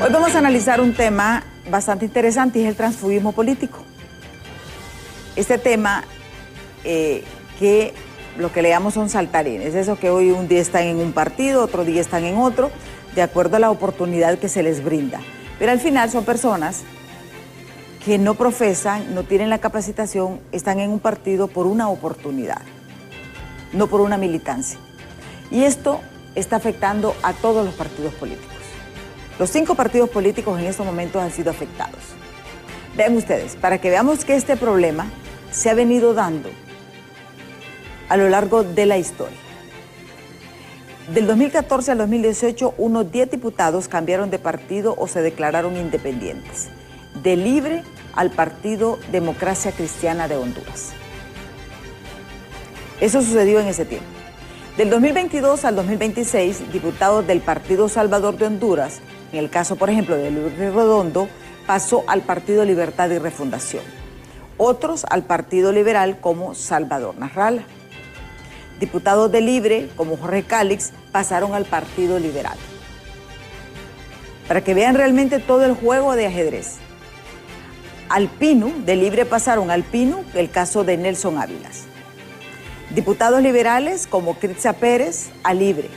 Hoy vamos a analizar un tema bastante interesante y es el transfugismo político. Este tema que lo que le llamamos son saltarines, eso que hoy un día están en un partido, otro día están en otro, de acuerdo a la oportunidad que se les brinda. Pero al final son personas que no profesan, no tienen la capacitación, están en un partido por una oportunidad, no por una militancia. Y esto está afectando a todos los partidos políticos. Los 5 partidos políticos en estos momentos han sido afectados. Vean ustedes, para que veamos que este problema se ha venido dando a lo largo de la historia. Del 2014 al 2018, unos 10 diputados cambiaron de partido o se declararon independientes. De Libre al Partido Democracia Cristiana de Honduras. Eso sucedió en ese tiempo. Del 2022 al 2026, diputados del Partido Salvador de Honduras, en el caso, por ejemplo, de Luis Redondo, pasó al Partido Libertad y Refundación. Otros al Partido Liberal como Salvador Narrala. Diputados de Libre, como Jorge Cálix, pasaron al Partido Liberal. Para que vean realmente todo el juego de ajedrez. Al PINU, de Libre pasaron al PINU, el caso de Nelson Ávilas. Diputados liberales como Critza Pérez, a Libre.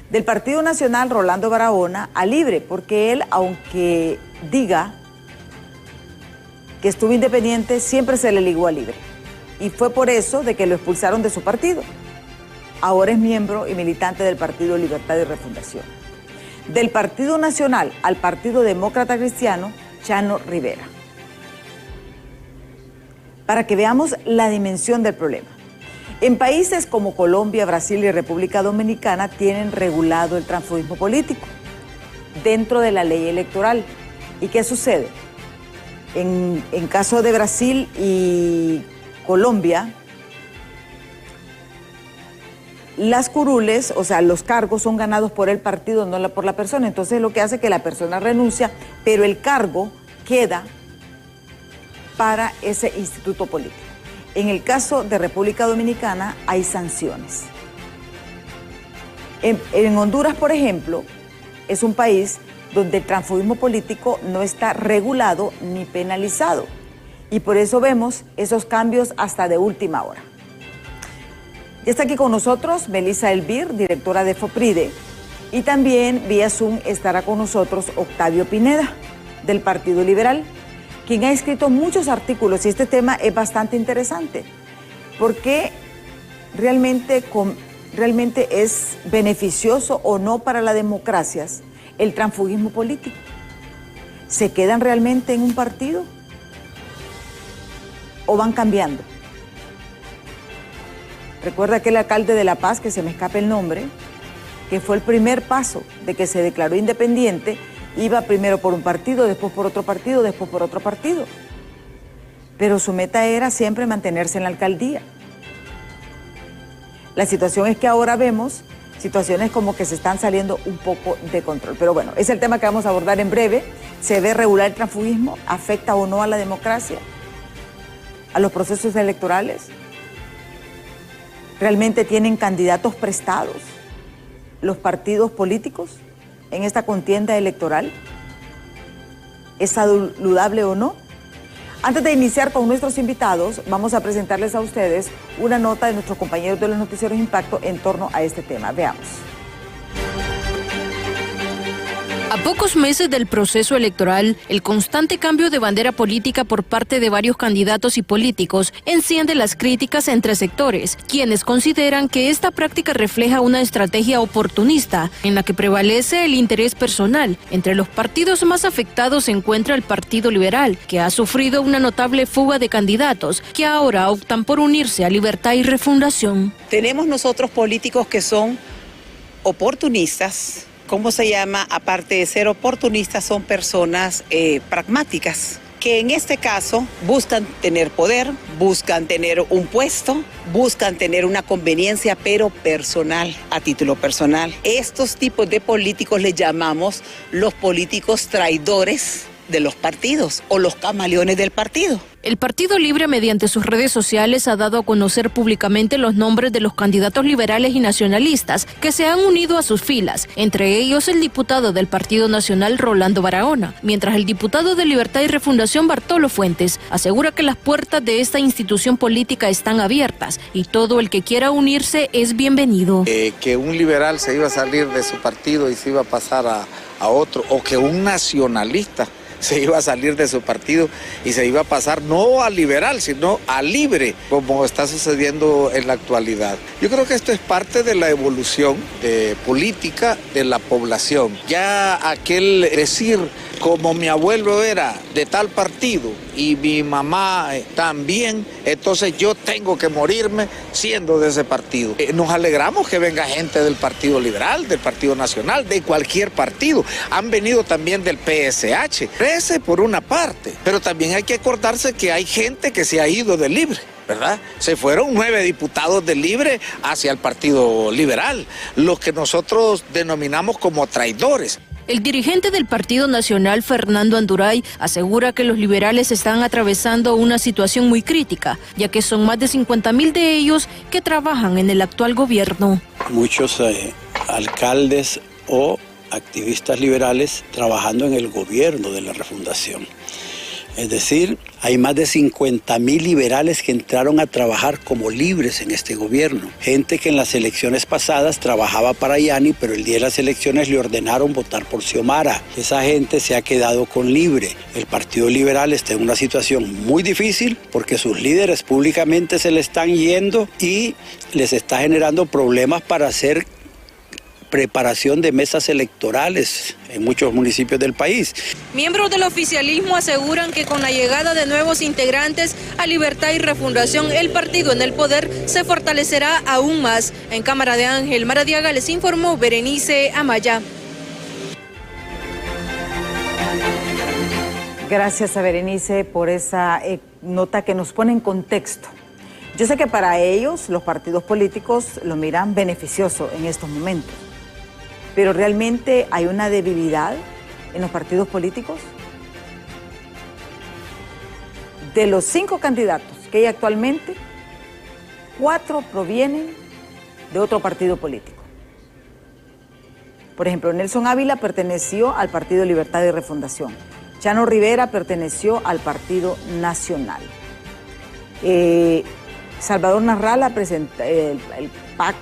Del Partido Nacional, Rolando Barahona, a Libre, porque él, aunque diga que estuvo independiente, siempre se le ligó a Libre. Y fue por eso de que lo expulsaron de su partido. Ahora es miembro y militante del Partido Libertad y Refundación. Del Partido Nacional al Partido Demócrata Cristiano, Chano Rivera. Para que veamos la dimensión del problema. En países como Colombia, Brasil y República Dominicana tienen regulado el transfugismo político dentro de la ley electoral. ¿Y qué sucede? En caso de Brasil y Colombia, las curules, o sea, los cargos son ganados por el partido, no por la persona. Entonces lo que hace es que la persona renuncia, pero el cargo queda para ese instituto político. En el caso de República Dominicana hay sanciones. En Honduras, por ejemplo, es un país donde el transfugismo político no está regulado ni penalizado. Y por eso vemos esos cambios hasta de última hora. Ya está aquí con nosotros Melissa Elvir, directora de FOPRIDE, y también vía Zoom estará con nosotros Octavio Pineda, del Partido Liberal, quien ha escrito muchos artículos, y este tema es bastante interesante, porque realmente es beneficioso o no para las democracias el transfugismo político. ¿Se quedan realmente en un partido o van cambiando? Recuerda aquel alcalde de La Paz, que se me escapa el nombre, que fue el primer paso de que se declaró independiente. Iba primero por un partido, después por otro partido, después por otro partido. Pero su meta era siempre mantenerse en la alcaldía. La situación es que ahora vemos situaciones como que se están saliendo un poco de control. Pero bueno, es el tema que vamos a abordar en breve. ¿Se ve regular el transfugismo? ¿Afecta o no a la democracia? ¿A los procesos electorales? ¿Realmente tienen candidatos prestados los partidos políticos en esta contienda electoral? ¿Es saludable o no? Antes de iniciar con nuestros invitados, vamos a presentarles a ustedes una nota de nuestros compañeros de los noticieros Impacto en torno a este tema. Veamos. A pocos meses del proceso electoral, el constante cambio de bandera política por parte de varios candidatos y políticos enciende las críticas entre sectores, quienes consideran que esta práctica refleja una estrategia oportunista en la que prevalece el interés personal. Entre los partidos más afectados se encuentra el Partido Liberal, que ha sufrido una notable fuga de candidatos que ahora optan por unirse a Libertad y Refundación. Tenemos nosotros políticos que son oportunistas. ¿Cómo se llama? Aparte de ser oportunistas, son personas pragmáticas, que en este caso buscan tener poder, buscan tener un puesto, buscan tener una conveniencia, pero personal, a título personal. Estos tipos de políticos les llamamos los políticos traidores de los partidos o los camaleones del partido. El Partido Libre, mediante sus redes sociales, ha dado a conocer públicamente los nombres de los candidatos liberales y nacionalistas que se han unido a sus filas, entre ellos el diputado del Partido Nacional, Rolando Barahona, mientras el diputado de Libertad y Refundación, Bartolo Fuentes, asegura que las puertas de esta institución política están abiertas y todo el que quiera unirse es bienvenido. Que un liberal se iba a salir de su partido y se iba a pasar a otro, o que un nacionalista se iba a salir de su partido y se iba a pasar no a liberal, sino a libre, como está sucediendo en la actualidad. Yo creo que esto es parte de la evolución política de la población. Ya aquel decir, como mi abuelo era de tal partido y mi mamá también, entonces yo tengo que morirme siendo de ese partido. Nos alegramos que venga gente del Partido Liberal, del Partido Nacional, de cualquier partido. Han venido también del PSH. Ese por una parte, pero también hay que acordarse que hay gente que se ha ido de Libre, ¿verdad? Se fueron 9 diputados de Libre hacia el Partido Liberal, los que nosotros denominamos como traidores. El dirigente del Partido Nacional, Fernando Anduray, asegura que los liberales están atravesando una situación muy crítica, ya que son más de 50,000 de ellos que trabajan en el actual gobierno. Muchos alcaldes o activistas liberales trabajando en el gobierno de la refundación. Es decir, hay más de 50,000 liberales que entraron a trabajar como libres en este gobierno. Gente que en las elecciones pasadas trabajaba para Yani, pero el día de las elecciones le ordenaron votar por Xiomara. Esa gente se ha quedado con Libre. El Partido Liberal está en una situación muy difícil porque sus líderes públicamente se le están yendo y les está generando problemas para hacer preparación de mesas electorales en muchos municipios del país. Miembros del oficialismo aseguran que con la llegada de nuevos integrantes a Libertad y Refundación, el partido en el poder se fortalecerá aún más. En Cámara de Ángel Maradiaga les informó Berenice Amaya. Gracias a Berenice por esa nota que nos pone en contexto. Yo sé que para ellos los partidos políticos lo miran beneficioso en estos momentos. Pero realmente hay una debilidad en los partidos políticos. De los 5 candidatos que hay actualmente, 4 provienen de otro partido político. Por ejemplo, Nelson Ávila perteneció al Partido Libertad y Refundación. Chano Rivera perteneció al Partido Nacional. Salvador Narrala, el PAC,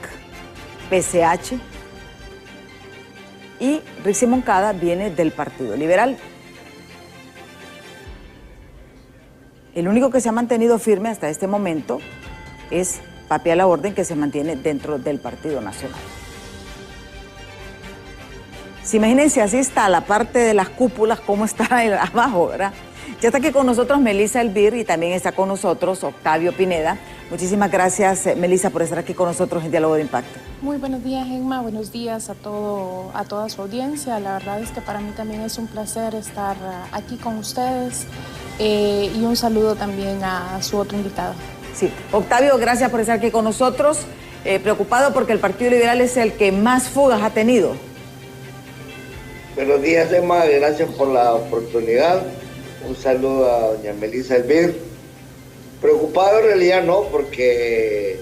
PSH. Y Rixi Moncada viene del Partido Liberal. El único que se ha mantenido firme hasta este momento es Papi a la Orden, que se mantiene dentro del Partido Nacional. Si imagínense, así está la parte de las cúpulas, cómo está abajo, ¿verdad? Ya está aquí con nosotros Melissa Elvir y también está con nosotros Octavio Pineda. Muchísimas gracias, Melissa, por estar aquí con nosotros en Diálogo de Impacto. Muy buenos días, Emma. Buenos días a toda su audiencia. La verdad es que para mí también es un placer estar aquí con ustedes y un saludo también a su otro invitado. Sí, Octavio, gracias por estar aquí con nosotros. Preocupado porque el Partido Liberal es el que más fugas ha tenido. Buenos días, Emma. Gracias por la oportunidad. Un saludo a doña Melissa Elvir. Preocupado en realidad no, porque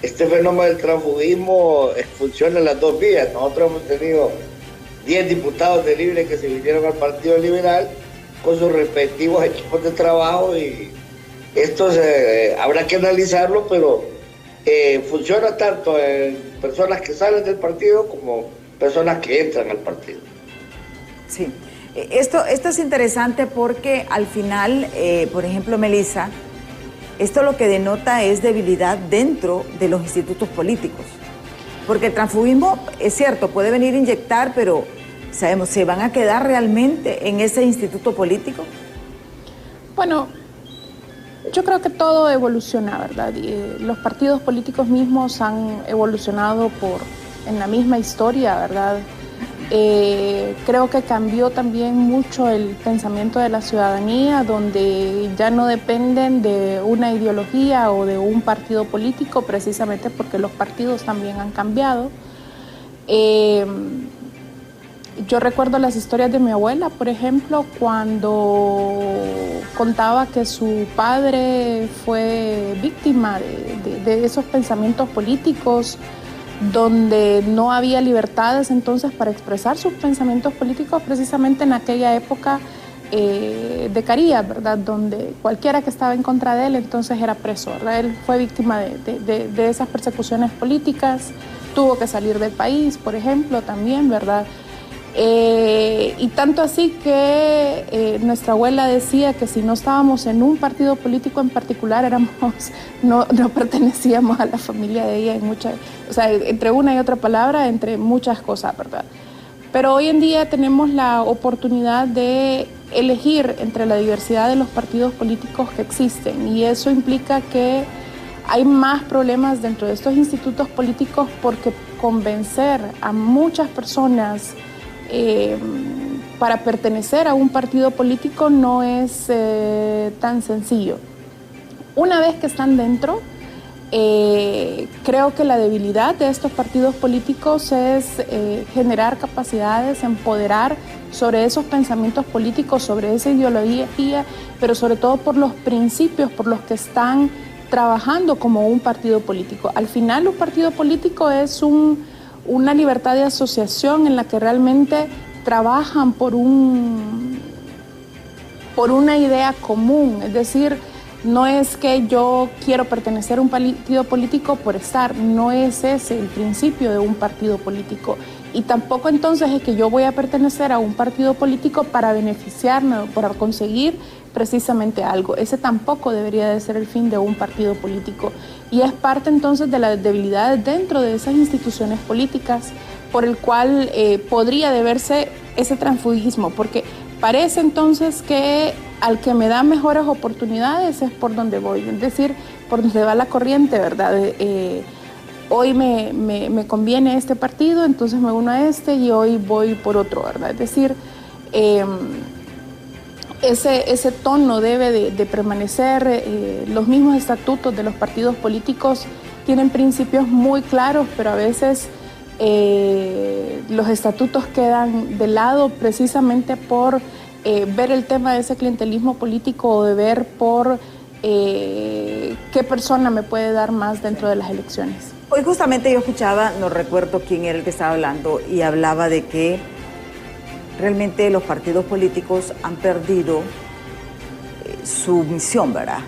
este fenómeno del transfugismo funciona en las dos vías. Nosotros hemos tenido 10 diputados de Libre que se vinieron al Partido Liberal con sus respectivos equipos de trabajo y esto habrá que analizarlo, pero funciona tanto en personas que salen del partido como personas que entran al partido. Sí, esto es interesante porque al final, por ejemplo, Melissa, esto lo que denota es debilidad dentro de los institutos políticos. Porque el transfugismo, es cierto, puede venir a inyectar, pero sabemos, ¿se van a quedar realmente en ese instituto político? Bueno, yo creo que todo evoluciona, ¿verdad? Los partidos políticos mismos han evolucionado en la misma historia, ¿verdad? Creo que cambió también mucho el pensamiento de la ciudadanía, donde ya no dependen de una ideología o de un partido político, precisamente porque los partidos también han cambiado. Yo recuerdo las historias de mi abuela, por ejemplo, cuando contaba que su padre fue víctima de esos pensamientos políticos, donde no había libertades entonces para expresar sus pensamientos políticos, precisamente en aquella época de Carías, ¿verdad? Donde cualquiera que estaba en contra de él entonces era preso, ¿verdad? Él fue víctima de esas persecuciones políticas, tuvo que salir del país, por ejemplo, también, ¿verdad? Y tanto así que nuestra abuela decía que si no estábamos en un partido político en particular, no pertenecíamos a la familia de ella en o sea, entre una y otra palabra, entre muchas cosas, ¿verdad? Pero hoy en día tenemos la oportunidad de elegir entre la diversidad de los partidos políticos que existen, y eso implica que hay más problemas dentro de estos institutos políticos, porque convencer a muchas personas para pertenecer a un partido político no es tan sencillo. Una vez que están dentro, creo que la debilidad de estos partidos políticos es generar capacidades, empoderar sobre esos pensamientos políticos, sobre esa ideología, pero sobre todo por los principios por los que están trabajando como un partido político. Al final, un partido político es una libertad de asociación en la que realmente trabajan por una idea común. Es decir, no es que yo quiero pertenecer a un partido político por estar, no es ese el principio de un partido político. Y tampoco entonces es que yo voy a pertenecer a un partido político para beneficiarme, para conseguir precisamente algo. Ese tampoco debería de ser el fin de un partido político. Y es parte entonces de las debilidades dentro de esas instituciones políticas por el cual podría deberse ese transfugismo, porque parece entonces que al que me da mejores oportunidades es por donde voy, es decir, por donde va la corriente, ¿verdad? Hoy me conviene este partido, entonces me uno a este, y hoy voy por otro, ¿verdad? Es decir, ese tono debe de permanecer. Los mismos estatutos de los partidos políticos tienen principios muy claros, pero a veces los estatutos quedan de lado precisamente por ver el tema de ese clientelismo político, o de ver por qué persona me puede dar más dentro de las elecciones. Hoy justamente yo escuchaba, no recuerdo quién era el que estaba hablando, y hablaba de que realmente los partidos políticos han perdido su misión, ¿verdad?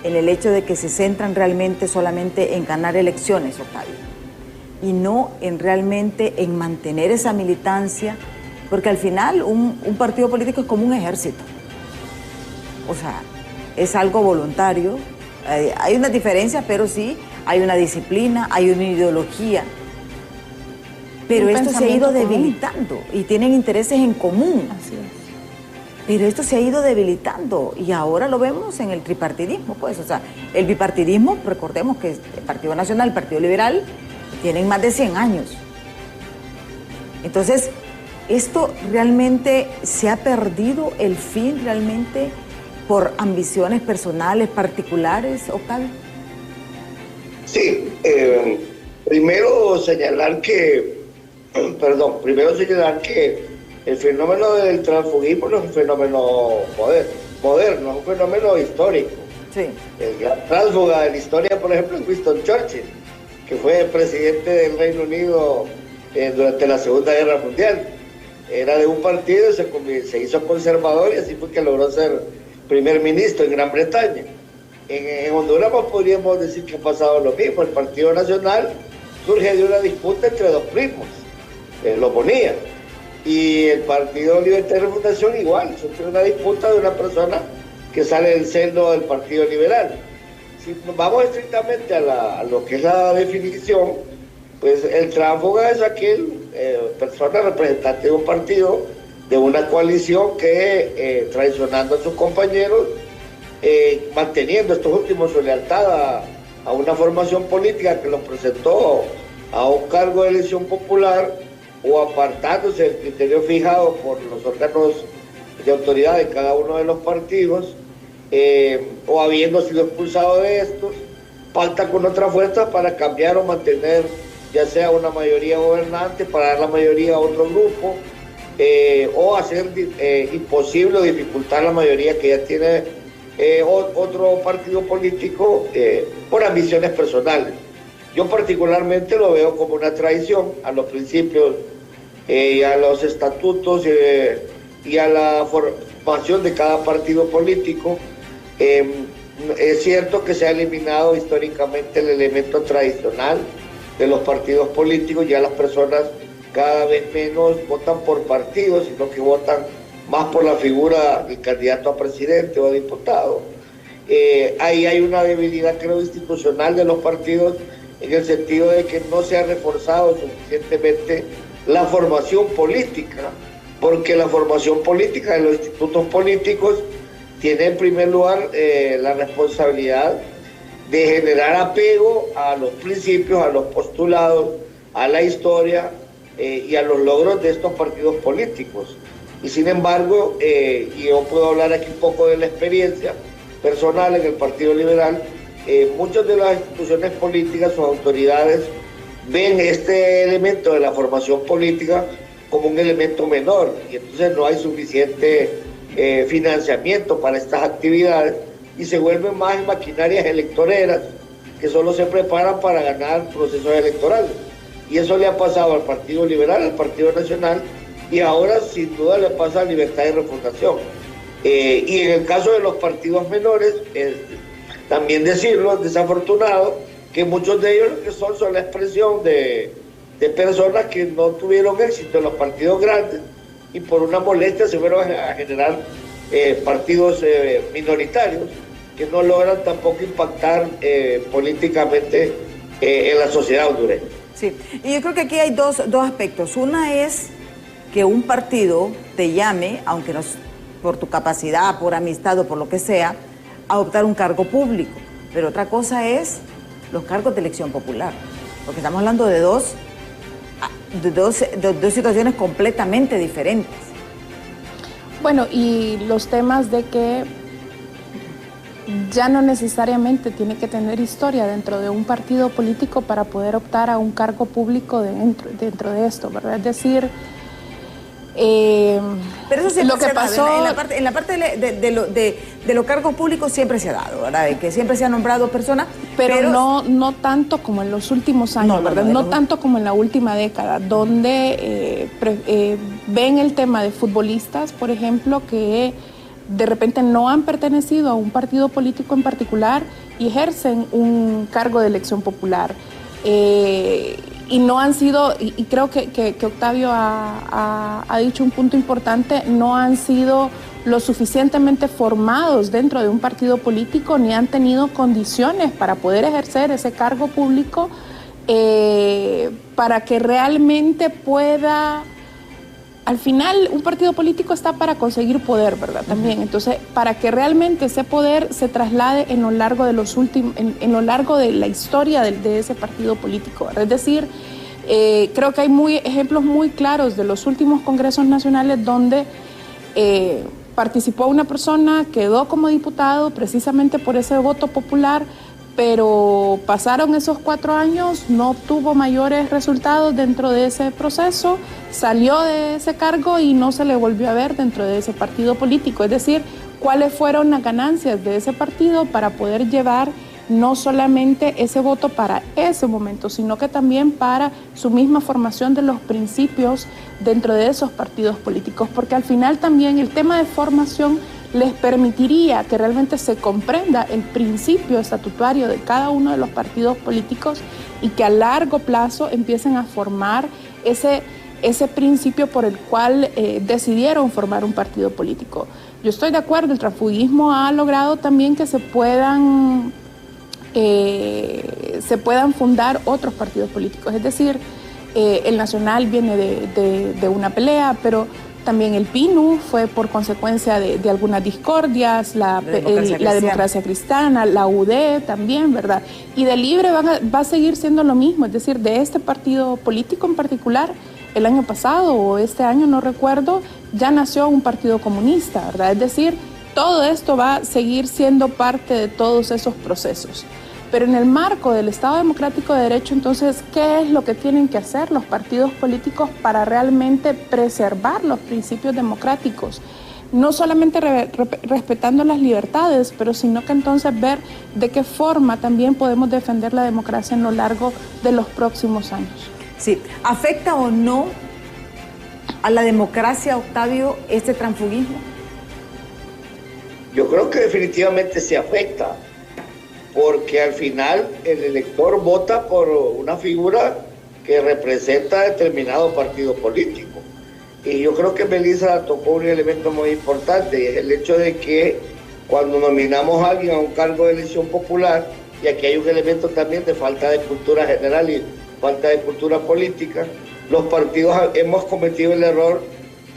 En el hecho de que se centran realmente solamente en ganar elecciones, Octavio, y no en realmente en mantener esa militancia, porque al final un partido político es como un ejército. O sea, es algo voluntario. Hay una diferencia, pero sí, hay una disciplina, hay una ideología. Pero esto se ha ido debilitando y tienen intereses en común. Así es. Pero esto se ha ido debilitando y ahora lo vemos en el tripartidismo, pues. O sea, el bipartidismo, recordemos que el Partido Nacional, el Partido Liberal, tienen más de 100 años. Entonces, esto realmente se ha perdido el fin realmente por ambiciones personales, particulares, Octavio. Sí, primero señalar que el fenómeno del transfugismo no es un fenómeno moderno, es un fenómeno histórico. Sí. El gran tránsfuga de la historia, por ejemplo, es Winston Churchill, que fue presidente del Reino Unido durante la Segunda Guerra Mundial. Era de un partido, se hizo conservador, y así fue que logró ser primer ministro en Gran Bretaña. En Honduras podríamos decir que ha pasado lo mismo. El Partido Nacional surge de una disputa entre dos primos, lo ponía. Y el Partido Libertad y Refundación igual, surge una disputa de una persona que sale del seno del Partido Liberal. Si vamos estrictamente a lo que es la definición, pues el tránsfuga es aquel persona representante de un partido, de una coalición que traicionando a sus compañeros, manteniendo estos últimos su lealtad a una formación política que los presentó a un cargo de elección popular, o apartándose del criterio fijado por los órganos de autoridad de cada uno de los partidos, o habiendo sido expulsado de estos, pacta con otra fuerza para cambiar o mantener ya sea una mayoría gobernante, para dar la mayoría a otro grupo, o hacer imposible o dificultar la mayoría que ya tiene otro partido político por ambiciones personales. Yo particularmente lo veo como una traición a los principios y a los estatutos y a la formación de cada partido político. Es cierto que se ha eliminado históricamente el elemento tradicional de los partidos políticos. Ya las personas cada vez menos votan por partidos, sino que votan más por la figura del candidato a presidente o a diputado. Ahí hay una debilidad, creo, institucional de los partidos, en el sentido de que no se ha reforzado suficientemente la formación política, porque la formación política de los institutos políticos tiene en primer lugar la responsabilidad de generar apego a los principios, a los postulados, a la historia y a los logros de estos partidos políticos. Y sin embargo, y yo puedo hablar aquí un poco de la experiencia personal en el Partido Liberal, muchas de las instituciones políticas, sus autoridades, ven este elemento de la formación política como un elemento menor, y entonces no hay suficiente financiamiento para estas actividades y se vuelven más maquinarias electoreras que solo se preparan para ganar procesos electorales. Y eso le ha pasado al Partido Liberal, al Partido Nacional, y ahora sin duda le pasa a Libertad y Refundación. Y en el caso de los partidos menores, también decirlo, es desafortunado que muchos de ellos lo que son la expresión de personas que no tuvieron éxito en los partidos grandes y por una molestia se fueron a generar partidos minoritarios que no logran tampoco impactar políticamente en la sociedad hondureña. Sí, y yo creo que aquí hay dos aspectos. Una es que un partido te llame, aunque no por tu capacidad, por amistad o por lo que sea, a optar un cargo público. Pero otra cosa es los cargos de elección popular, porque estamos hablando de dos situaciones completamente diferentes. Bueno, y los temas de que ya no necesariamente tiene que tener historia dentro de un partido político para poder optar a un cargo público dentro de esto, ¿verdad? Es decir, pero eso siempre lo que pasó en la parte de los cargos públicos siempre se ha dado, ¿verdad? De que siempre se han nombrado personas, pero no tanto como en los últimos años, ¿verdad? No tanto como en la última década, donde ven el tema de futbolistas, por ejemplo, que de repente no han pertenecido a un partido político en particular y ejercen un cargo de elección popular. Y no han sido, y creo que Octavio ha dicho un punto importante, no han sido lo suficientemente formados dentro de un partido político ni han tenido condiciones para poder ejercer ese cargo público para que realmente pueda... Al final, un partido político está para conseguir poder, ¿verdad? También. Entonces, para que realmente ese poder se traslade en lo largo de en lo largo de la historia de ese partido político, ¿verdad? Es decir, creo que hay ejemplos muy claros de los últimos congresos nacionales donde participó una persona, quedó como diputado precisamente por ese voto popular, pero pasaron esos 4 años, no obtuvo mayores resultados dentro de ese proceso, salió de ese cargo y no se le volvió a ver dentro de ese partido político. Es decir, cuáles fueron las ganancias de ese partido para poder llevar no solamente ese voto para ese momento, sino que también para su misma formación de los principios dentro de esos partidos políticos, porque al final también el tema de formación les permitiría que realmente se comprenda el principio estatutario de cada uno de los partidos políticos y que a largo plazo empiecen a formar ese principio por el cual decidieron formar un partido político. Yo estoy de acuerdo, el transfugismo ha logrado también que se puedan fundar otros partidos políticos, es decir, el Nacional viene de una pelea, pero también el PINU fue por consecuencia de algunas discordias, la democracia cristiana, la UD también, ¿verdad? Y de Libre va a seguir siendo lo mismo, es decir, de este partido político en particular, el año pasado o este año, no recuerdo, ya nació un partido comunista, ¿verdad? Es decir, todo esto va a seguir siendo parte de todos esos procesos. Pero en el marco del Estado Democrático de Derecho, entonces, ¿qué es lo que tienen que hacer los partidos políticos para realmente preservar los principios democráticos? No solamente respetando las libertades, pero sino que entonces ver de qué forma también podemos defender la democracia en lo largo de los próximos años. Sí, ¿afecta o no a la democracia, Octavio, este transfugismo? Yo creo que definitivamente se afecta, porque al final el elector vota por una figura que representa determinado partido político. Y yo creo que Melissa tocó un elemento muy importante, y es el hecho de que cuando nominamos a alguien a un cargo de elección popular, y aquí hay un elemento también de falta de cultura general y falta de cultura política, los partidos hemos cometido el error,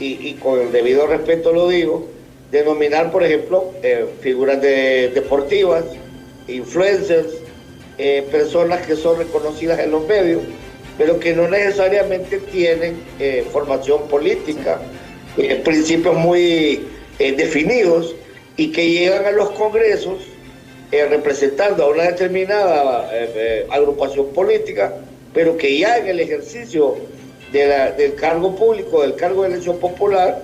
y con el debido respeto lo digo, de nominar, por ejemplo, figuras deportivas, influencers, personas que son reconocidas en los medios, pero que no necesariamente tienen formación política, principios muy definidos, y que llegan a los congresos representando a una determinada agrupación política, pero que ya en el ejercicio del cargo público, del cargo de elección popular,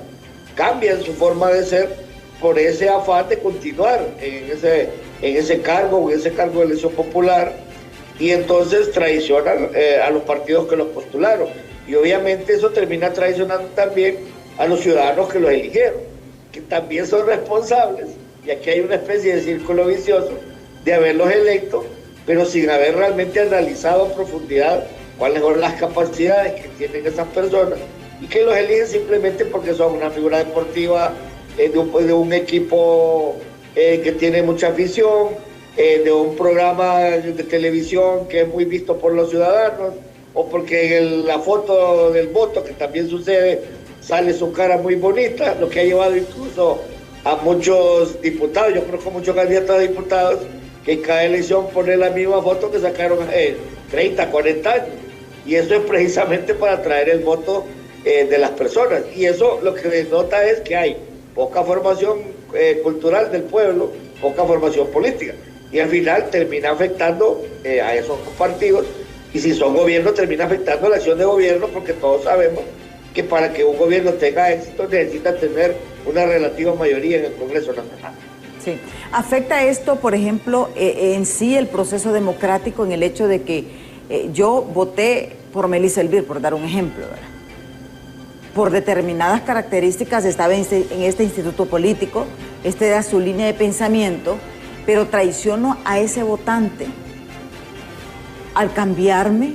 cambian su forma de ser por ese afán de continuar en ese cargo de elección popular, y entonces traicionan a los partidos que los postularon. Y obviamente eso termina traicionando también a los ciudadanos que los eligieron, que también son responsables, y aquí hay una especie de círculo vicioso de haberlos electo, pero sin haber realmente analizado a profundidad cuáles son las capacidades que tienen esas personas, y que los eligen simplemente porque son una figura deportiva de un equipo que tiene mucha afición, de un programa de televisión que es muy visto por los ciudadanos, o porque en la foto del voto, que también sucede, sale su cara muy bonita, lo que ha llevado incluso a muchos diputados, yo creo que muchos candidatos a diputados, que en cada elección ponen la misma foto que sacaron 30, 40 años, y eso es precisamente para atraer el voto de las personas, y eso lo que denota es que hay poca formación cultural del pueblo, poca formación política, y al final termina afectando a esos partidos, y si son gobiernos termina afectando la acción de gobierno, porque todos sabemos que para que un gobierno tenga éxito necesita tener una relativa mayoría en el Congreso Nacional. Sí. ¿Afecta esto, por ejemplo, en sí el proceso democrático, en el hecho de que yo voté por Melissa Elvir, por dar un ejemplo, ¿verdad? Por determinadas características estaba en este instituto político, esta era su línea de pensamiento, pero traiciono a ese votante al cambiarme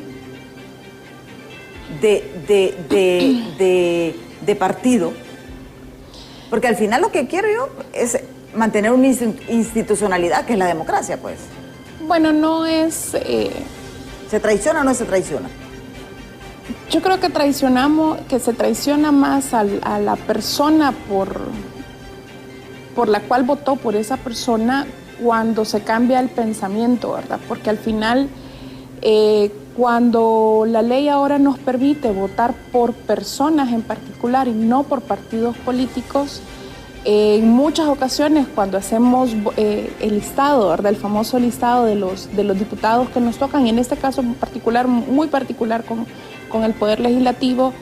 de partido? Porque al final lo que quiero yo es mantener una institucionalidad, que es la democracia, pues. Bueno, no es... ¿Se traiciona o no se traiciona? Yo creo que se traiciona más a la persona por la cual votó por esa persona cuando se cambia el pensamiento, ¿verdad? Porque al final, cuando la ley ahora nos permite votar por personas en particular y no por partidos políticos, en muchas ocasiones cuando hacemos el listado, ¿verdad? El famoso listado de los diputados que nos tocan, y en este caso particular, muy particular con el Poder Legislativo,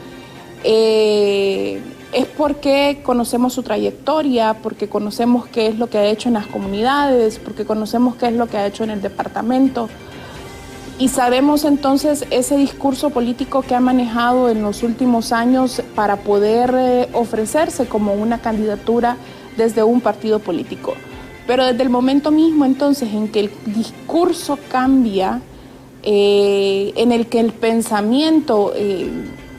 es porque conocemos su trayectoria, porque conocemos qué es lo que ha hecho en las comunidades, porque conocemos qué es lo que ha hecho en el departamento, y sabemos entonces ese discurso político que ha manejado en los últimos años para poder ofrecerse como una candidatura desde un partido político. Pero desde el momento mismo entonces en que el discurso cambia, en el que el pensamiento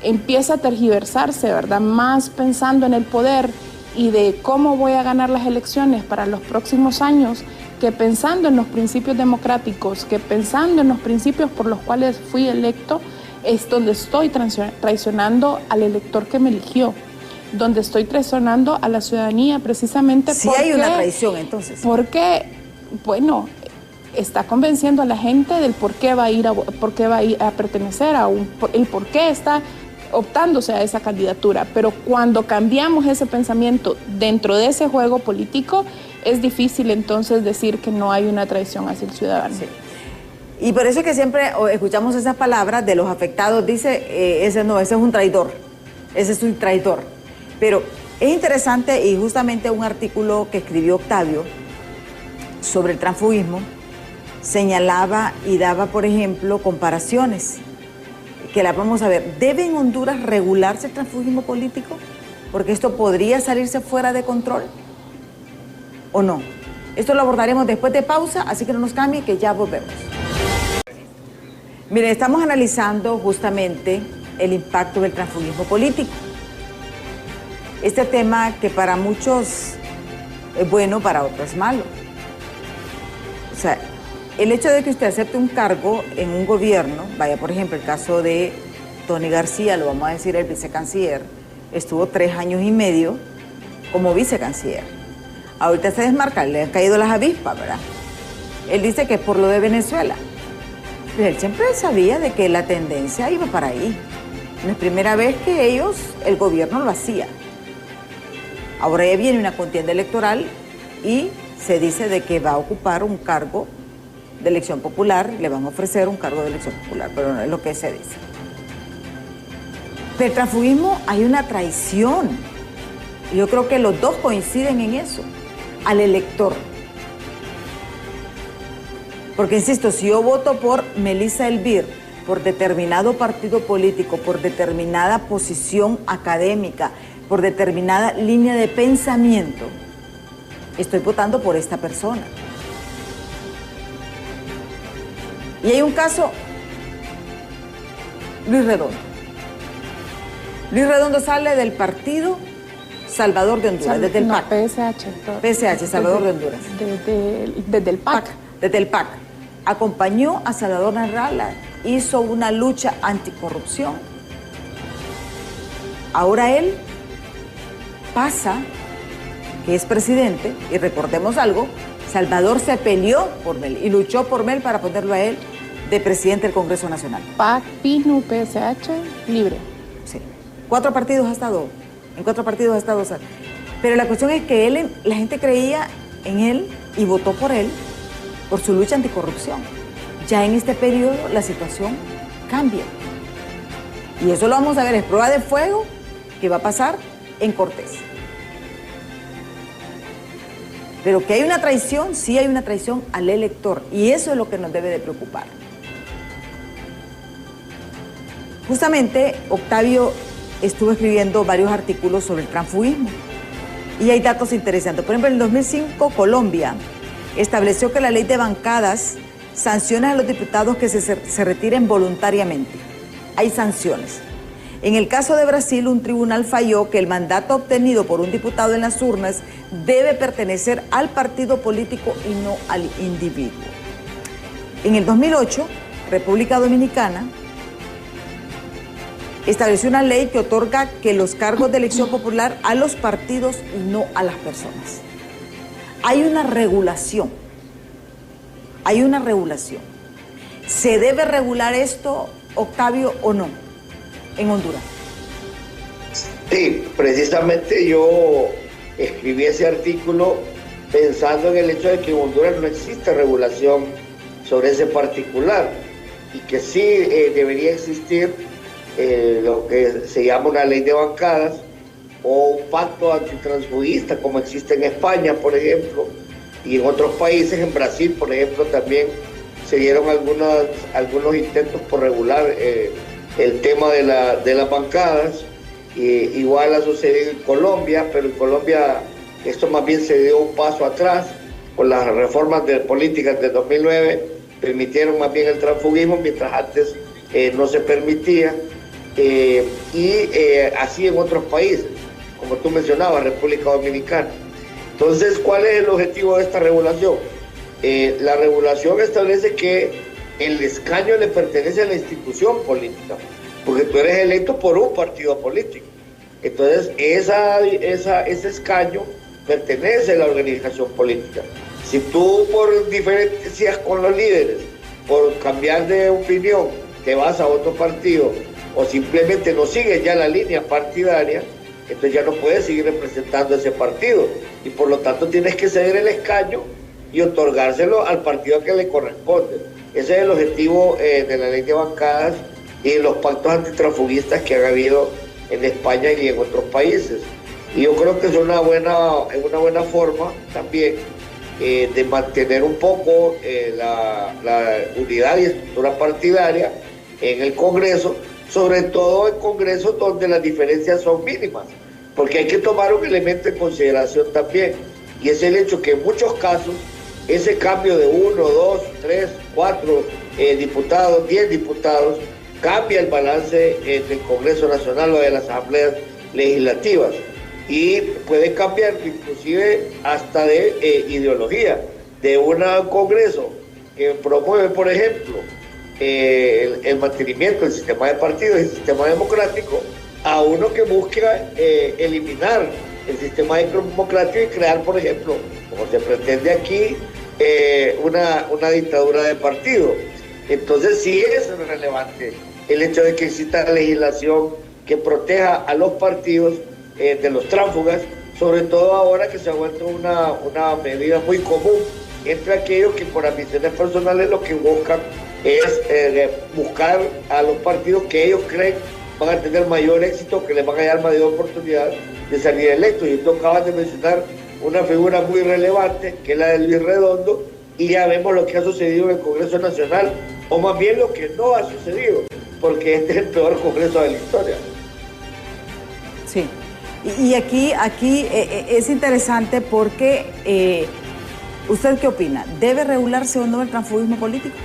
empieza a tergiversarse, ¿verdad? Más pensando en el poder y de cómo voy a ganar las elecciones para los próximos años, que pensando en los principios democráticos, que pensando en los principios por los cuales fui electo, es donde estoy traicionando al elector que me eligió, donde estoy traicionando a la ciudadanía precisamente porque... Sí hay una traición, entonces. Porque, bueno, está convenciendo a la gente del por qué va a ir a pertenecer el por qué está optándose a esa candidatura. Pero cuando cambiamos ese pensamiento dentro de ese juego político, es difícil entonces decir que no hay una traición hacia el ciudadano. Sí. Y por eso es que siempre escuchamos esas palabras de los afectados, dice, ese es un traidor, ese es un traidor. Pero es interesante, y justamente un artículo que escribió Octavio sobre el transfugismo señalaba y daba, por ejemplo, comparaciones, que las vamos a ver. ¿Debe en Honduras regularse el transfugismo político? Porque esto podría salirse fuera de control, ¿o no? Esto lo abordaremos después de pausa, así que no nos cambie, que ya volvemos. Miren, estamos analizando justamente el impacto del transfugismo político. Este tema que para muchos es bueno, para otros es malo. O sea, el hecho de que usted acepte un cargo en un gobierno, vaya, por ejemplo, el caso de Tony García, lo vamos a decir, el vicecanciller, estuvo 3 años y medio como vicecanciller. Ahorita se desmarca, le han caído las avispas, ¿verdad? Él dice que es por lo de Venezuela. Pero él siempre sabía de que la tendencia iba para ahí. No es primera vez que el gobierno lo hacía. Ahora ya viene una contienda electoral y se dice de que va a ocupar un cargo de elección popular, le van a ofrecer un cargo de elección popular, pero no es lo que se dice. Pero el transfugismo hay una traición. Yo creo que los dos coinciden en eso, al elector. Porque, insisto, si yo voto por Melissa Elvir, por determinado partido político, por determinada posición académica, por determinada línea de pensamiento, estoy votando por esta persona. Y hay un caso, Luis Redondo. Luis Redondo sale del partido Salvador de Honduras, desde el PAC. PSH, Salvador de Honduras. Desde el PAC. Desde el PAC. Acompañó a Salvador Narrala, hizo una lucha anticorrupción. Ahora él pasa, que es presidente, y recordemos algo, Salvador se peleó por Mel y luchó por Mel para ponerlo a él de presidente del Congreso Nacional. PAC, PINU, PSH, libre. Sí. 4 partidos ha estado, en 4 partidos ha estado. Pero la cuestión es que la gente creía en él y votó por él por su lucha anticorrupción. Ya en este periodo la situación cambia. Y eso lo vamos a ver, es prueba de fuego que va a pasar en Cortés. Pero que hay una traición, sí hay una traición al elector, y eso es lo que nos debe de preocupar. Justamente Octavio estuvo escribiendo varios artículos sobre el transfugismo y hay datos interesantes. Por ejemplo, en el 2005 Colombia estableció que la ley de bancadas sanciona a los diputados que se retiren voluntariamente. Hay sanciones. En el caso de Brasil, un tribunal falló que el mandato obtenido por un diputado en las urnas debe pertenecer al partido político y no al individuo. En el 2008, República Dominicana estableció una ley que otorga que los cargos de elección popular a los partidos y no a las personas. Hay una regulación. Hay una regulación. ¿Se debe regular esto, Octavio, o no, en Honduras? Sí, precisamente yo escribí ese artículo pensando en el hecho de que en Honduras no existe regulación sobre ese particular y que sí debería existir lo que se llama una ley de bancadas o un pacto antitransfugista como existe en España, por ejemplo, y en otros países. En Brasil, por ejemplo, también se dieron algunos intentos por regular el tema de las bancadas. Igual ha sucedido en Colombia, pero en Colombia esto más bien se dio un paso atrás con las reformas políticas de 2009, permitieron más bien el transfugismo, mientras antes no se permitía, así en otros países, como tú mencionabas, República Dominicana. Entonces, ¿cuál es el objetivo de esta regulación? La regulación establece que el escaño le pertenece a la institución política, porque tú eres electo por un partido político. Entonces, ese escaño pertenece a la organización política. Si tú, por diferencias con los líderes, por cambiar de opinión, te vas a otro partido o simplemente no sigues ya la línea partidaria, entonces ya no puedes seguir representando ese partido y por lo tanto tienes que ceder el escaño y otorgárselo al partido que le corresponde. Ese es el objetivo de la ley de bancadas y de los pactos antitransfugistas que han habido en España y en otros países. Y yo creo que es una buena forma también de mantener un poco la unidad y estructura partidaria en el Congreso, sobre todo en congresos donde las diferencias son mínimas, porque hay que tomar un elemento en consideración también, y es el hecho que en muchos casos ese cambio de 1, 2, 3, 4 diputados, 10 diputados, cambia el balance del Congreso Nacional o de las asambleas legislativas, y puede cambiar inclusive hasta de ideología, de un Congreso que promueve, por ejemplo, el mantenimiento del sistema de partidos y el sistema democrático, a uno que busca eliminar el sistema democrático y crear, por ejemplo, como se pretende aquí, una dictadura de partido. Entonces sí es relevante el hecho de que exista legislación que proteja a los partidos de los tránsfugas, sobre todo ahora que se ha vuelto una medida muy común entre aquellos que por ambiciones personales lo que buscan es buscar a los partidos que ellos creen van a tener mayor éxito, que les van a dar mayor oportunidad de salir electos. Y tú acabas de mencionar una figura muy relevante, que es la de Luis Redondo, y ya vemos lo que ha sucedido en el Congreso Nacional, o más bien lo que no ha sucedido, porque este es el peor Congreso de la historia. Sí, y aquí es interesante porque, ¿usted qué opina? ¿Debe regularse o no el transfugismo político?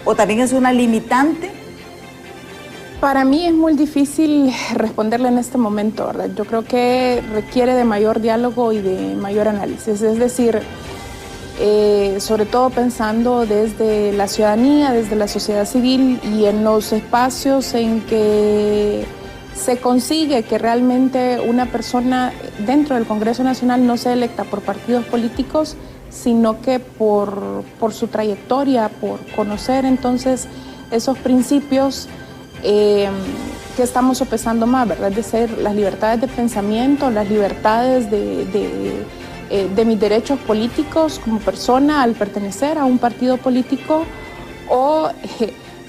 ¿O también es una limitante? Para mí es muy difícil responderle en este momento, ¿verdad? Yo creo que requiere de mayor diálogo y de mayor análisis. Es decir, sobre todo pensando desde la ciudadanía, desde la sociedad civil y en los espacios en que se consigue que realmente una persona dentro del Congreso Nacional no sea electa por partidos políticos, sino que por su trayectoria, por conocer entonces esos principios que estamos sopesando más, ¿verdad? De ser las libertades de pensamiento, las libertades de mis derechos políticos como persona al pertenecer a un partido político, o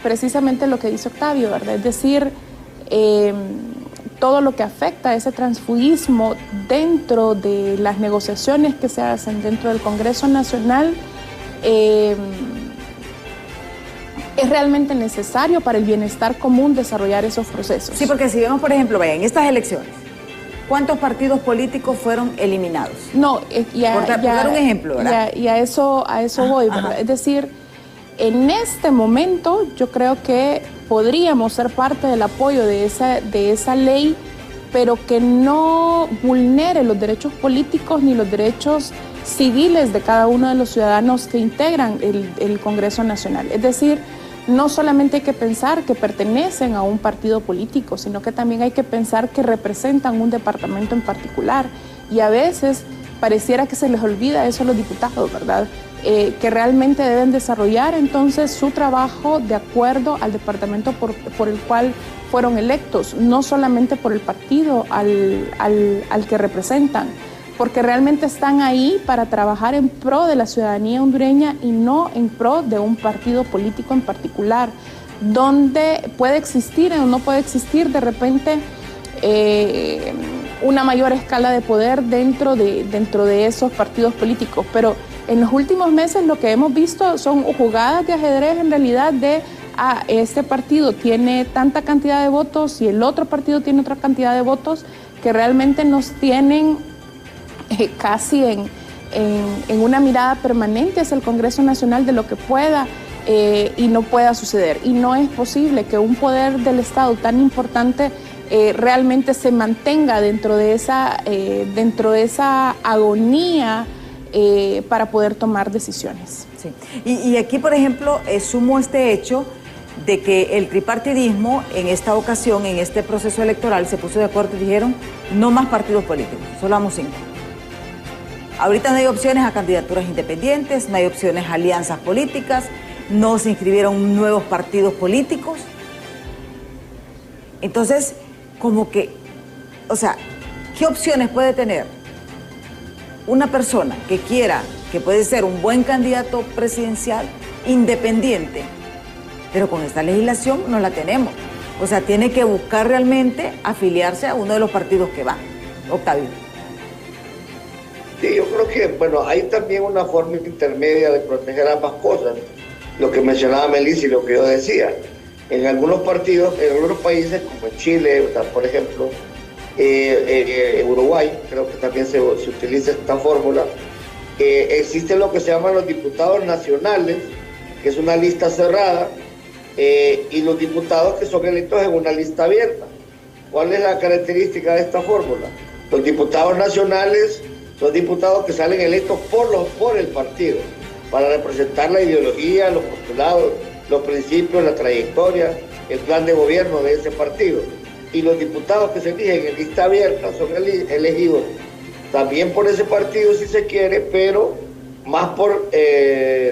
precisamente lo que dice Octavio, ¿verdad? Es decir, todo lo que afecta a ese transfugismo dentro de las negociaciones que se hacen dentro del Congreso Nacional es realmente necesario para el bienestar común desarrollar esos procesos. Sí, porque si vemos, por ejemplo, en estas elecciones, ¿cuántos partidos políticos fueron eliminados? No, por dar un ejemplo, ¿verdad? Y a eso voy, ¿verdad? Es decir, en este momento yo creo que podríamos ser parte del apoyo de esa ley, pero que no vulnere los derechos políticos ni los derechos civiles de cada uno de los ciudadanos que integran el Congreso Nacional. Es decir, no solamente hay que pensar que pertenecen a un partido político, sino que también hay que pensar que representan un departamento en particular. Y a veces pareciera que se les olvida eso a los diputados, ¿verdad? Que realmente deben desarrollar entonces su trabajo de acuerdo al departamento por el cual fueron electos, no solamente por el partido al que representan, porque realmente están ahí para trabajar en pro de la ciudadanía hondureña y no en pro de un partido político en particular, donde puede existir o no puede existir de repente una mayor escala de poder dentro de esos partidos políticos. Pero en los últimos meses lo que hemos visto son jugadas de ajedrez en realidad de este partido tiene tanta cantidad de votos y el otro partido tiene otra cantidad de votos, que realmente nos tienen casi en una mirada permanente hacia el Congreso Nacional de lo que pueda y no pueda suceder. Y no es posible que un poder del Estado tan importante realmente se mantenga dentro de esa agonía para poder tomar decisiones. Sí. Y aquí, por ejemplo, sumo este hecho de que el tripartidismo en esta ocasión, en este proceso electoral, se puso de acuerdo y dijeron no más partidos políticos, solo vamos 5. Ahorita no hay opciones a candidaturas independientes, no hay opciones a alianzas políticas, no se inscribieron nuevos partidos políticos. Entonces, como que, o sea, ¿qué opciones puede tener una persona que quiera que puede ser un buen candidato presidencial independiente, pero con esta legislación no la tenemos. O sea, tiene que buscar realmente afiliarse a uno de los partidos que va. Octavio. Sí, yo creo que, bueno, hay también una forma intermedia de proteger ambas cosas. Lo que mencionaba Melissa y lo que yo decía. En algunos partidos, en algunos países, como en Chile, por ejemplo, en Uruguay, creo que también se utiliza esta fórmula, existen lo que se llaman los diputados nacionales, que es una lista cerrada, y los diputados que son electos en una lista abierta. ¿Cuál es la característica de esta fórmula? Los diputados nacionales son diputados que salen electos por el partido, para representar la ideología, los postulados, los principios, la trayectoria, el plan de gobierno de ese partido. Y los diputados que se eligen en lista abierta son elegidos también por ese partido si se quiere, pero más por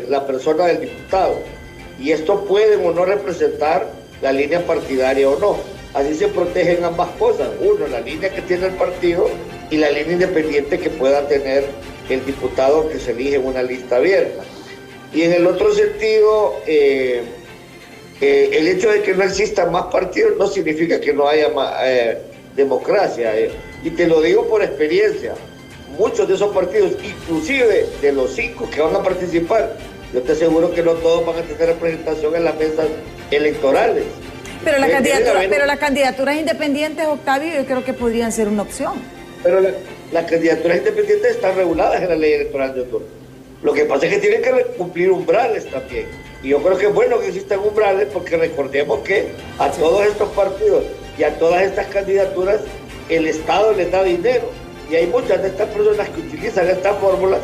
la persona del diputado. Y esto pueden o no representar la línea partidaria o no. Así se protegen ambas cosas. Uno, la línea que tiene el partido y la línea independiente que pueda tener el diputado que se elige en una lista abierta. Y en el otro sentido, el hecho de que no existan más partidos no significa que no haya más, democracia. Y te lo digo por experiencia. Muchos de esos partidos, inclusive de los 5 que van a participar, yo te aseguro que no todos van a tener representación en las mesas electorales. Pero las candidaturas independientes, Octavio, yo creo que podrían ser una opción. Pero las candidaturas independientes están reguladas en la ley electoral de otoño. Lo que pasa es que tienen que cumplir umbrales también. Y yo creo que es bueno que existan umbrales porque recordemos que a todos estos partidos y a todas estas candidaturas el Estado les da dinero. Y hay muchas de estas personas que utilizan estas fórmulas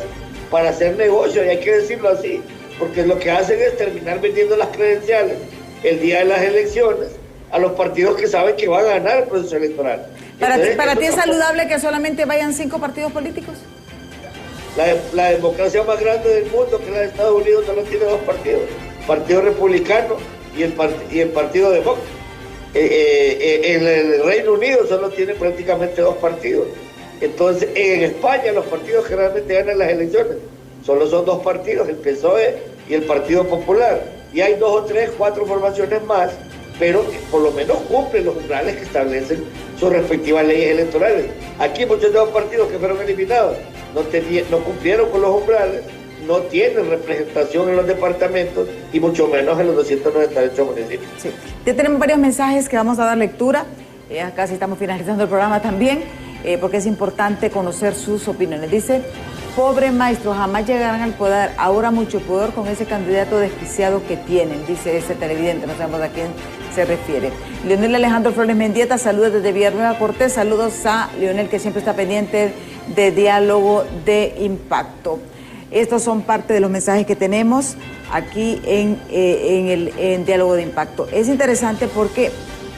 para hacer negocio, y hay que decirlo así, porque lo que hacen es terminar vendiendo las credenciales el día de las elecciones a los partidos que saben que van a ganar el proceso electoral. ¿Para ti es saludable que solamente vayan 5 partidos políticos? La democracia más grande del mundo, que es la de Estados Unidos, solo tiene 2 partidos. Partido Republicano y el Partido Demócrata. En el Reino Unido solo tiene prácticamente 2 partidos. Entonces, en España los partidos generalmente ganan las elecciones. Solo son 2 partidos, el PSOE y el Partido Popular. Y hay 2 o 3, 4 formaciones más, pero que por lo menos cumplen los umbrales que establecen sus respectivas leyes electorales. Aquí muchos de los partidos que fueron eliminados no cumplieron con los umbrales, no tienen representación en los departamentos y mucho menos en los 298 municipios. Sí. Ya tenemos varios mensajes que vamos a dar lectura. Ya casi estamos finalizando el programa también, porque es importante conocer sus opiniones. Dice: pobre maestro, jamás llegarán al poder, ahora mucho poder con ese candidato desquiciado que tienen, dice ese televidente, no sabemos a quién se refiere. Leonel Alejandro Flores Mendieta, saludos desde Villanueva Cortés, saludos a Leonel, que siempre está pendiente de Diálogo de Impacto. Estos son parte de los mensajes que tenemos aquí en Diálogo de Impacto. Es interesante porque,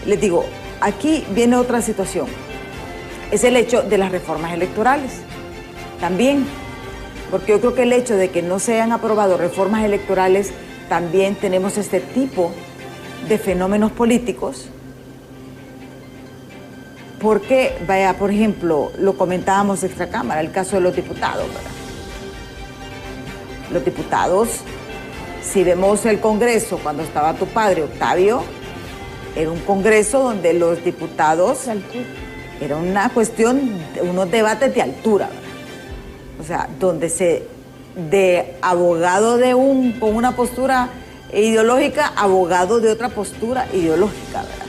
les digo, aquí viene otra situación, es el hecho de las reformas electorales también, porque yo creo que el hecho de que no se hayan aprobado reformas electorales, también tenemos este tipo de fenómenos políticos, porque, vaya, por ejemplo, lo comentábamos extracámara, el caso de los diputados, ¿verdad? Los diputados, si vemos el Congreso cuando estaba tu padre, Octavio, era un Congreso donde los diputados, era una cuestión, unos debates de altura, ¿verdad? O sea, donde de abogado con una postura ideológica, abogado de otra postura ideológica, ¿verdad?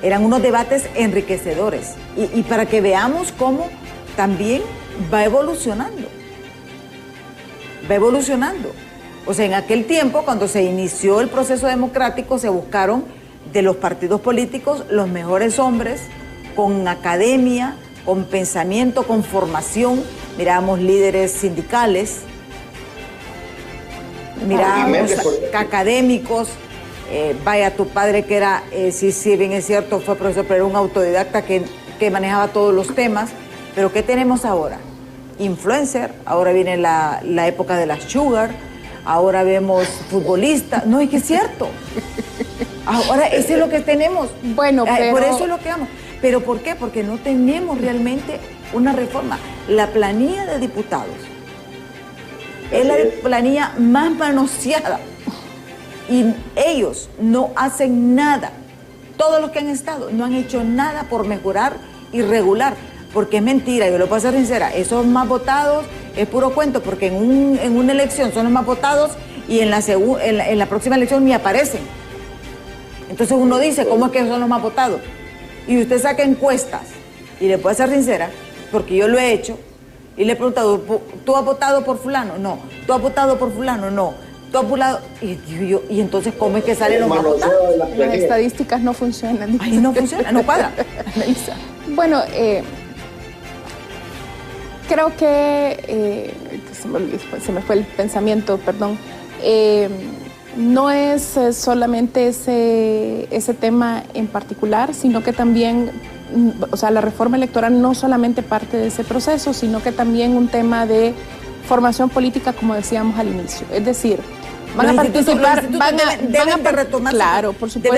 Eran unos debates enriquecedores. Y para que veamos cómo también va evolucionando. Va evolucionando. O sea, en aquel tiempo, cuando se inició el proceso democrático, se buscaron de los partidos políticos los mejores hombres, con academia, con pensamiento, con formación. Mirábamos líderes sindicales, mirábamos académicos. Vaya, tu padre que era, sí, bien es cierto, fue profesor, pero era un autodidacta que manejaba todos los temas. Pero ¿qué tenemos ahora? Influencer, ahora viene la época de las sugar, ahora vemos futbolistas. No, es que es cierto. Ahora eso es lo que tenemos. Bueno, pero... Por eso es lo que vamos. ¿Pero por qué? Porque no tenemos realmente una reforma. La planilla de diputados Es la planilla más manoseada. Y ellos no hacen nada. Todos los que han estado no han hecho nada por mejorar y regular. Porque es mentira, yo lo puedo ser sincera. Esos más votados es puro cuento, porque en una elección son los más votados y en la próxima elección ni aparecen. Entonces uno dice, ¿cómo es que son los más votados? Y usted saca encuestas, y le puedo ser sincera, porque yo lo he hecho, y le he preguntado, ¿tú has votado por fulano? No. ¿Tú has votado por fulano? No. ¿Tú has votado? Y entonces, ¿cómo es que salen los más votados? Las estadísticas no funcionan. Ahí no funciona, no cuadra. Bueno, creo que, se me fue el pensamiento, perdón. No es solamente ese tema en particular, sino que también, o sea, la reforma electoral no solamente parte de ese proceso, sino que también un tema de formación política, como decíamos al inicio. Es decir, van a participar, deben de retomar, claro, por supuesto,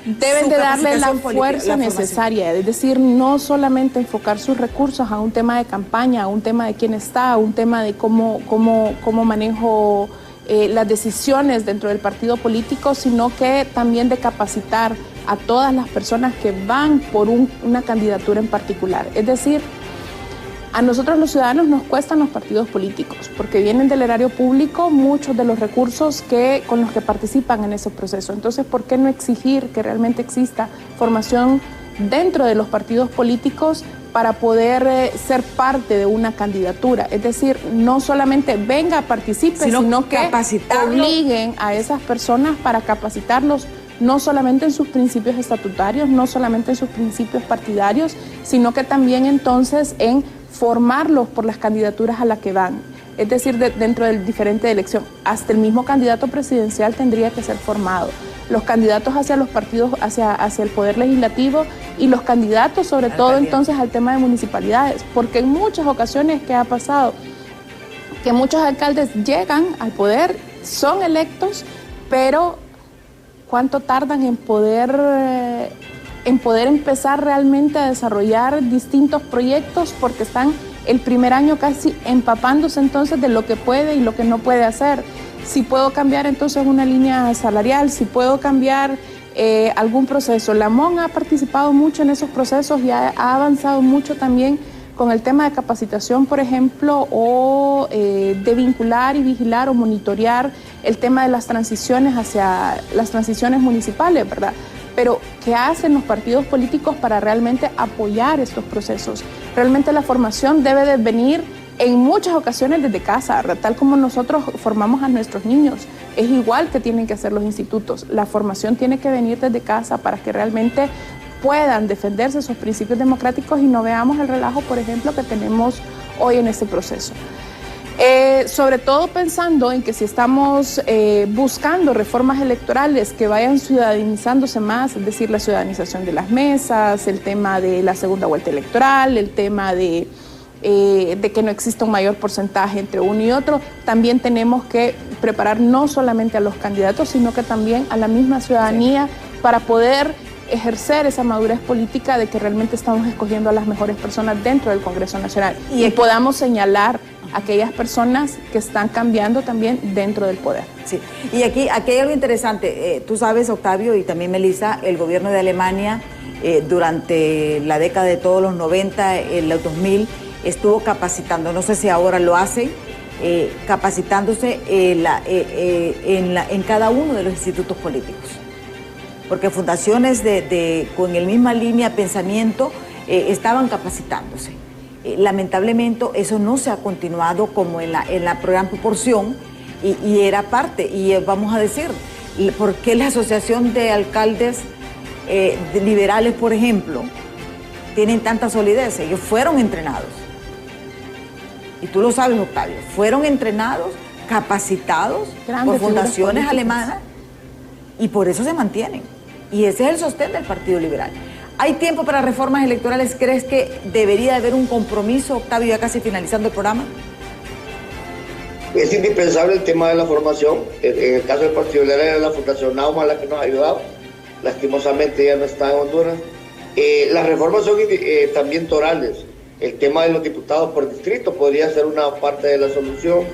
deben de darle la fuerza necesaria, es decir, no solamente enfocar sus recursos a un tema de campaña, a un tema de quién está, a un tema de cómo manejo las decisiones dentro del partido político, sino que también de capacitar a todas las personas que van por una candidatura en particular. Es decir, a nosotros los ciudadanos nos cuestan los partidos políticos porque vienen del erario público muchos de los recursos con los que participan en ese proceso. Entonces, ¿por qué no exigir que realmente exista formación dentro de los partidos políticos para poder ser parte de una candidatura? Es decir, no solamente venga, participe, sino que obliguen a esas personas para capacitarlos no solamente en sus principios estatutarios, no solamente en sus principios partidarios, sino que también entonces en formarlos por las candidaturas a las que van. Es decir, dentro del diferente de elección, hasta el mismo candidato presidencial tendría que ser formado. Los candidatos hacia los partidos, hacia el poder legislativo y los candidatos sobre todo entonces al tema de municipalidades, porque en muchas ocasiones que ha pasado que muchos alcaldes llegan al poder, son electos, pero ¿cuánto tardan en poder empezar realmente a desarrollar distintos proyectos? Porque están el primer año casi empapándose entonces de lo que puede y lo que no puede hacer. Si puedo cambiar entonces una línea salarial, si puedo cambiar algún proceso. La MON ha participado mucho en esos procesos y ha avanzado mucho también con el tema de capacitación, por ejemplo, o de vincular y vigilar o monitorear el tema de las transiciones municipales, ¿verdad? Pero, ¿qué hacen los partidos políticos para realmente apoyar estos procesos? Realmente la formación debe de venir en muchas ocasiones desde casa, ¿verdad? Tal como nosotros formamos a nuestros niños. Es igual que tienen que hacer los institutos. La formación tiene que venir desde casa para que realmente puedan defenderse esos principios democráticos y no veamos el relajo, por ejemplo, que tenemos hoy en este proceso. Sobre todo pensando en que si estamos buscando reformas electorales que vayan ciudadanizándose más, es decir, la ciudadanización de las mesas, el tema de la segunda vuelta electoral, el tema de que no exista un mayor porcentaje entre uno y otro, también tenemos que preparar no solamente a los candidatos, sino que también a la misma ciudadanía para poder ejercer esa madurez política de que realmente estamos escogiendo a las mejores personas dentro del Congreso Nacional y podamos señalar a aquellas personas que están cambiando también dentro del poder. Sí, y aquí hay algo interesante. Tú sabes, Octavio, y también Melissa, el gobierno de Alemania durante la década de todos los 90, los 2000, estuvo capacitando, no sé si ahora lo hacen, capacitándose en cada uno de los institutos políticos. Porque fundaciones con la misma línea de pensamiento estaban capacitándose. Lamentablemente eso no se ha continuado como en la gran proporción y era parte, y vamos a decir, ¿por qué la Asociación de Alcaldes Liberales, por ejemplo, tienen tanta solidez? Ellos fueron entrenados, y tú lo sabes, Octavio, fueron entrenados, capacitados por fundaciones alemanas, y por eso se mantienen. Y ese es el sostén del Partido Liberal. ¿Hay tiempo para reformas electorales? ¿Crees que debería haber un compromiso, Octavio, ya casi finalizando el programa? Es indispensable el tema de la formación. En el caso del Partido Liberal era la Fundación Nauma la que nos ayudaba. Lastimosamente ya no está en Honduras. Las reformas son también torales. El tema de los diputados por distrito podría ser una parte de la solución.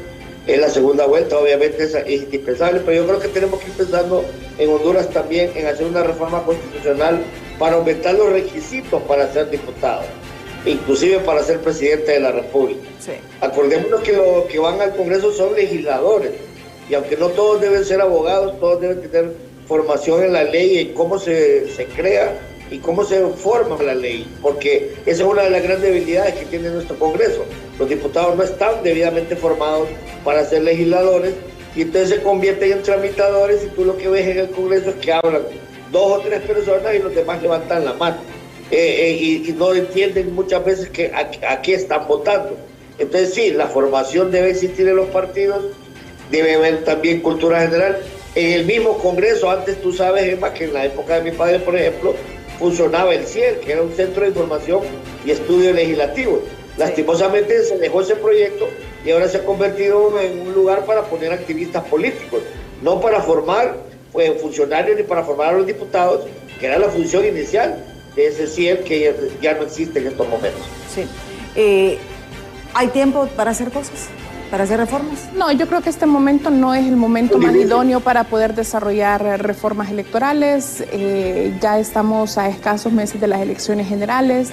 En la segunda vuelta obviamente es indispensable, pero yo creo que tenemos que ir pensando en Honduras también en hacer una reforma constitucional para aumentar los requisitos para ser diputado, inclusive para ser presidente de la República. Sí. Acordémonos que los que van al Congreso son legisladores, y aunque no todos deben ser abogados, todos deben tener formación en la ley, en cómo se crea y cómo se forma la ley, porque esa es una de las grandes debilidades que tiene nuestro Congreso. Los diputados no están debidamente formados para ser legisladores, y entonces se convierten en tramitadores, y tú lo que ves en el Congreso es que hablan 2 o 3 personas y los demás levantan la mano, y no entienden muchas veces que a qué están votando. Entonces sí, la formación debe existir en los partidos, debe haber también cultura general. En el mismo Congreso, antes tú sabes, Emma, que en la época de mi padre, por ejemplo, funcionaba el CIEL, que era un centro de información y estudio legislativo. Lastimosamente se dejó ese proyecto y ahora se ha convertido en un lugar para poner activistas políticos, no para formar funcionarios ni para formar a los diputados, que era la función inicial de ese CIEL que ya no existe en estos momentos. Sí. ¿Hay tiempo para hacer cosas? ¿Para hacer reformas? No, yo creo que este momento no es el momento más idóneo para poder desarrollar reformas electorales. Ya estamos a escasos meses de las elecciones generales.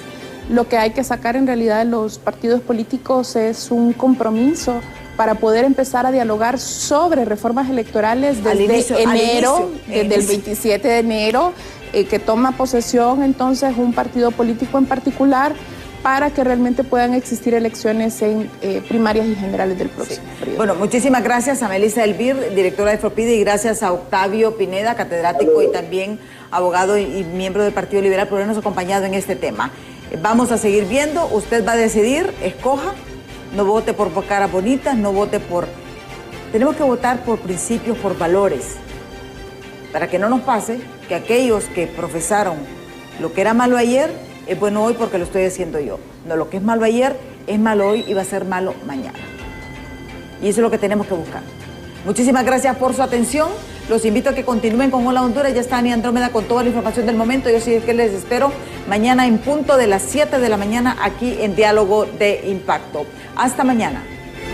Lo que hay que sacar en realidad de los partidos políticos es un compromiso para poder empezar a dialogar sobre reformas electorales desde enero, desde el 27 de enero, que toma posesión entonces un partido político en particular, para que realmente puedan existir elecciones en primarias y generales del próximo periodo. Bueno, muchísimas gracias a Melissa Elvir, directora de FOPIDE, y gracias a Octavio Pineda, catedrático y también abogado y miembro del Partido Liberal, por habernos acompañado en este tema. Vamos a seguir viendo, usted va a decidir, escoja, no vote por caras bonitas, no vote por... Tenemos que votar por principios, por valores, para que no nos pase que aquellos que profesaron lo que era malo ayer, es bueno hoy porque lo estoy haciendo yo. No, lo que es malo ayer es malo hoy y va a ser malo mañana. Y eso es lo que tenemos que buscar. Muchísimas gracias por su atención. Los invito a que continúen con Hola Honduras. Ya está Ani Andrómeda con toda la información del momento. Yo sí que les espero mañana en punto de las 7 de la mañana aquí en Diálogo de Impacto. Hasta mañana.